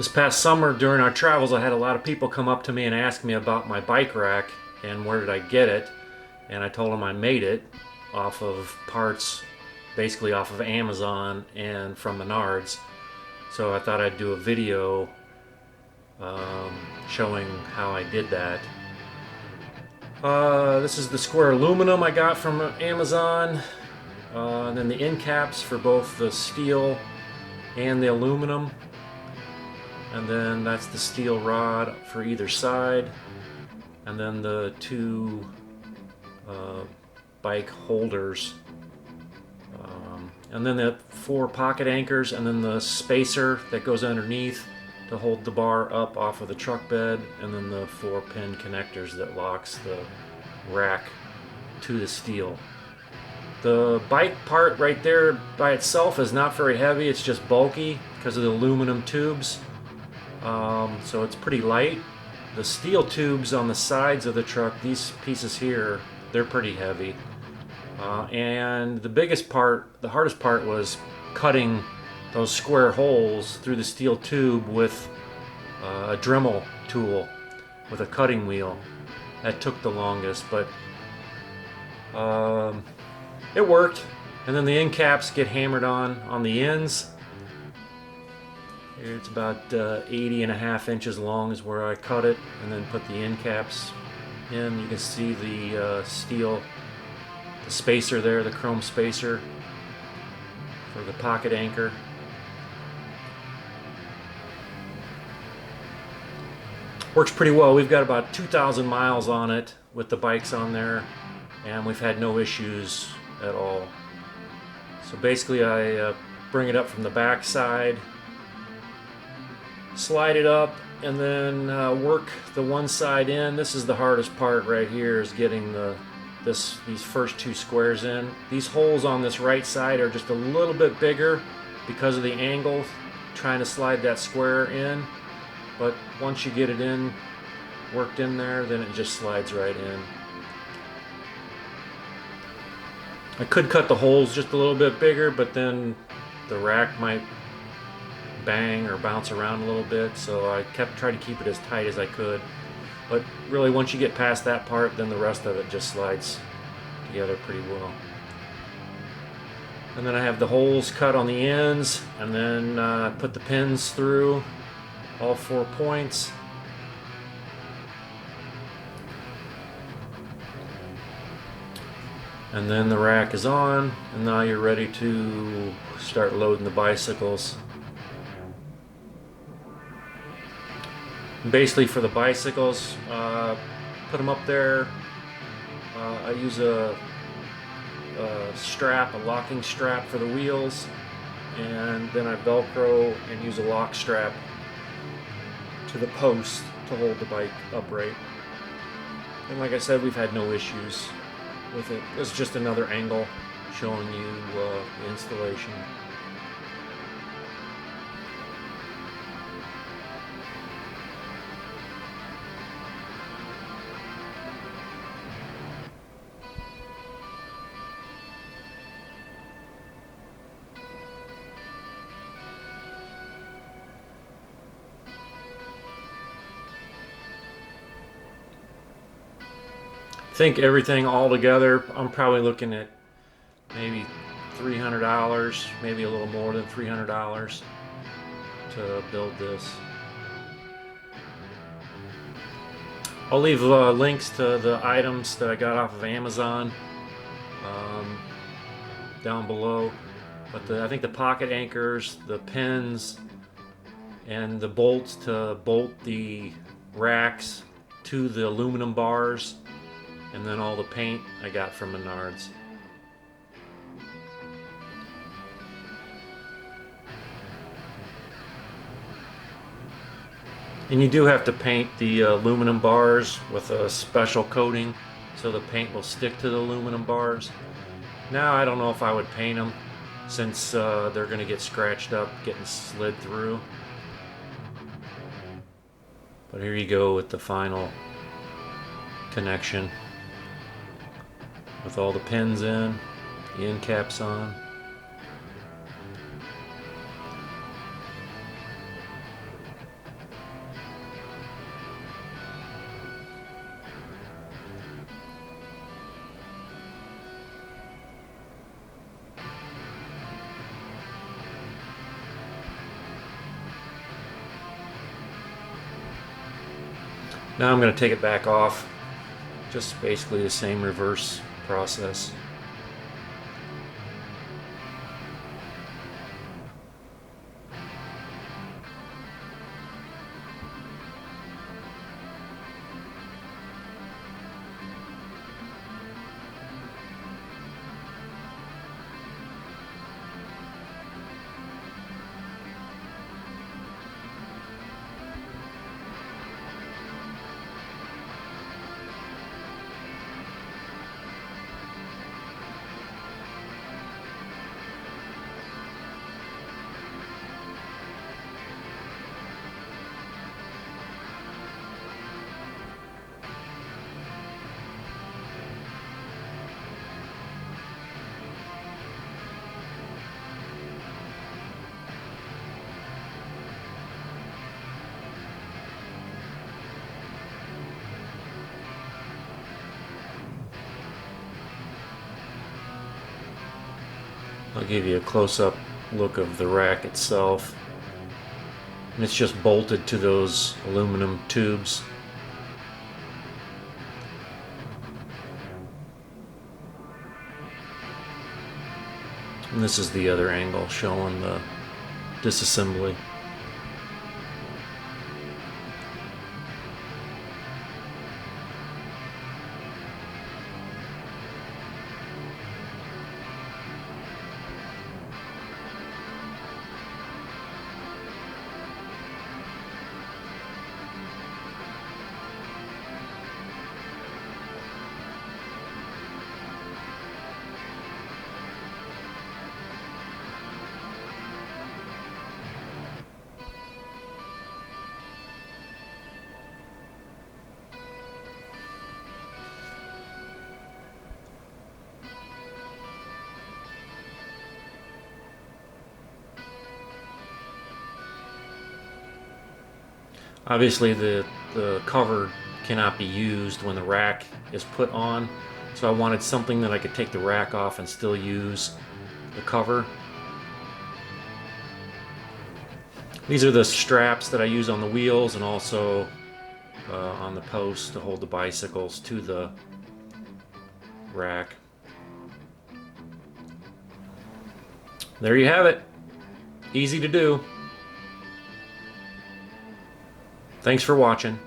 This past summer during our travels, I had a lot of people come up to me and ask me about my bike rack and where did I get it. And I told them I made it off of parts, basically off of Amazon and from Menards. So I thought I'd do a video showing how I did that. This is the square aluminum I got from Amazon. And then the end caps for both the steel and the aluminum. And then that's the steel rod for either side. And then the two bike holders. And then the 4 pocket anchors, and then the spacer that goes underneath to hold the bar up off of the truck bed, and then the 4-pin connectors that locks the rack to the steel. The bike part right there by itself is not very heavy, it's just bulky because of the aluminum tubes. So it's pretty light. The steel tubes on the sides of the truck, these pieces here, they're pretty heavy. And the biggest part, the hardest part, was cutting those square holes through the steel tube with a Dremel tool with a cutting wheel. That took the longest, but it worked. And then the end caps get hammered on the ends. It's about 80.5 inches long is where I cut it, and then put the end caps in. You can see the steel, the spacer there, the chrome spacer for the pocket anchor. Works pretty well. We've got about 2,000 miles on it with the bikes on there, and we've had no issues at all. So basically I bring it up from the back side, slide it up, and then work the one side in. This is the hardest part right here, is getting these first 2 squares in. These holes on this right side are just a little bit bigger because of the angle trying to slide that square in, but once you get it in, worked in there, then it just slides right in. I could cut the holes just a little bit bigger, but then the rack might bang or bounce around a little bit, so I tried to keep it as tight as I could. But really, once you get past that part, then the rest of it just slides together pretty well. And then I have the holes cut on the ends, and then put the pins through all 4 points. And then the rack is on, and now you're ready to start loading the bicycles. Basically for the bicycles, put them up there. I use a strap, a locking strap for the wheels, and then I Velcro and use a lock strap to the post to hold the bike upright. And like I said, we've had no issues with it. This is just another angle showing you the installation. I think everything all together, I'm probably looking at maybe $300, maybe a little more than $300 to build this. I'll leave links to the items that I got off of Amazon down below. But I think the pocket anchors, the pins, and the bolts to bolt the racks to the aluminum bars, and then all the paint I got from Menards. And you do have to paint the aluminum bars with a special coating so the paint will stick to the aluminum bars. Now I don't know if I would paint them, since they're going to get scratched up getting slid through. But here you go with the final connection, with all the pins in, the end caps on. Now I'm going to take it back off. Just basically the same reverse process. I'll give you a close-up look of the rack itself. And it's just bolted to those aluminum tubes. And this is the other angle showing the disassembly. Obviously the cover cannot be used when the rack is put on, so I wanted something that I could take the rack off and still use the cover. These are the straps that I use on the wheels and also on the posts to hold the bicycles to the rack. There you have it. Easy to do. Thanks for watching.